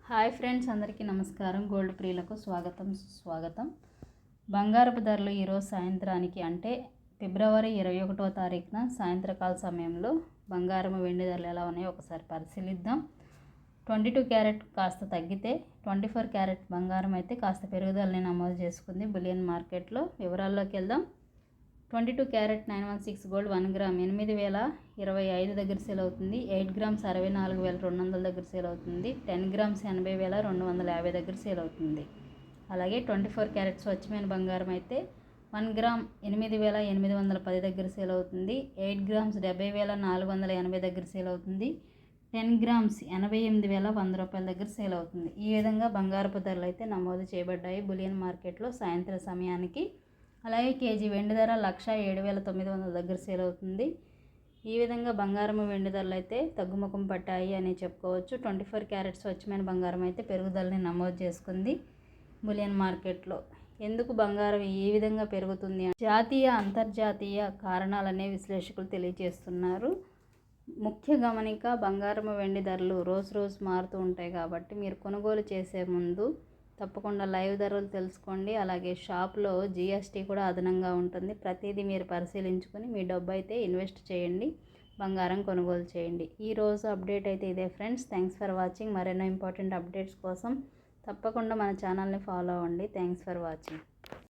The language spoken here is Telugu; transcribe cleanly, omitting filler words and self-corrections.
హాయ్ ఫ్రెండ్స్, అందరికీ నమస్కారం. గోల్డ్ ప్రియులకు స్వాగతం. బంగారపు ధరలు ఈరోజు సాయంత్రానికి అంటే ఫిబ్రవరి 21వ తారీఖున సాయంత్రకాల సమయంలో బంగారం వెండి ధరలు ఎలా ఉన్నాయో ఒకసారి పరిశీలిద్దాం. 22 క్యారెట్ కాస్త తగ్గితే 24 క్యారెట్ బంగారం అయితే కాస్త పెరుగుదలని నమోదు చేసుకుంది బులియన్ మార్కెట్లో. వివరాల్లోకి వెళ్దాం. 22 క్యారెట్ 916 గోల్డ్ 1 గ్రామ్ 8,025 దగ్గర సేల్ అవుతుంది. 8 గ్రామ్స్ 64,200 దగ్గర సేల్ అవుతుంది. 10 గ్రామ్స్ 80,250 దగ్గర సేల్ అవుతుంది. అలాగే 24 క్యారెట్ స్వచ్ఛమైన బంగారం అయితే 1 గ్రామ్ 8,810 దగ్గర సేల్ అవుతుంది. 8 గ్రామ్స్ 70,480 దగ్గర సేల్ అవుతుంది. 10 గ్రామ్స్ 88,100 రూపాయల దగ్గర సేల్ అవుతుంది. ఈ విధంగా బంగారపు ధరలు అయితే నమోదు చేయబడ్డాయి బులియన్ మార్కెట్లో సాయంత్రం సమయానికి. అలాగే కేజీ వెండి ధర 1,07,900 దగ్గర సేల్ అవుతుంది. ఈ విధంగా బంగారం వెండి ధరలు అయితే తగ్గుముఖం పట్టాయి అని చెప్పుకోవచ్చు. 24 క్యారెట్ స్వచ్ఛమైన బంగారం అయితే పెరుగుదలని నమోదు చేసుకుంది బులియన్ మార్కెట్లో. ఎందుకు బంగారం ఈ విధంగా పెరుగుతుంది? జాతీయ అంతర్జాతీయ కారణాలనే విశ్లేషకులు తెలియజేస్తున్నారు. ముఖ్య గమనిక, బంగారం వెండి ధరలు రోజు మారుతూ ఉంటాయి కాబట్టి మీరు కొనుగోలు చేసే ముందు తప్పకుండా లైవ్ ధరలు తెలుసుకోండి. అలాగే షాప్లో జిఎస్టీ కూడా అదనంగా ఉంటుంది. ప్రతిదీ మీరు పరిశీలించుకొని మీ డబ్బు అయితే ఇన్వెస్ట్ చేయండి, బంగారం కొనుగోలు చేయండి. ఈరోజు అప్డేట్ అయితే ఇదే ఫ్రెండ్స్. Thanks for watching. మరెన్నో ఇంపార్టెంట్ అప్డేట్స్ కోసం తప్పకుండా మన ఛానల్ని ఫాలో అవ్వండి. Thanks for watching.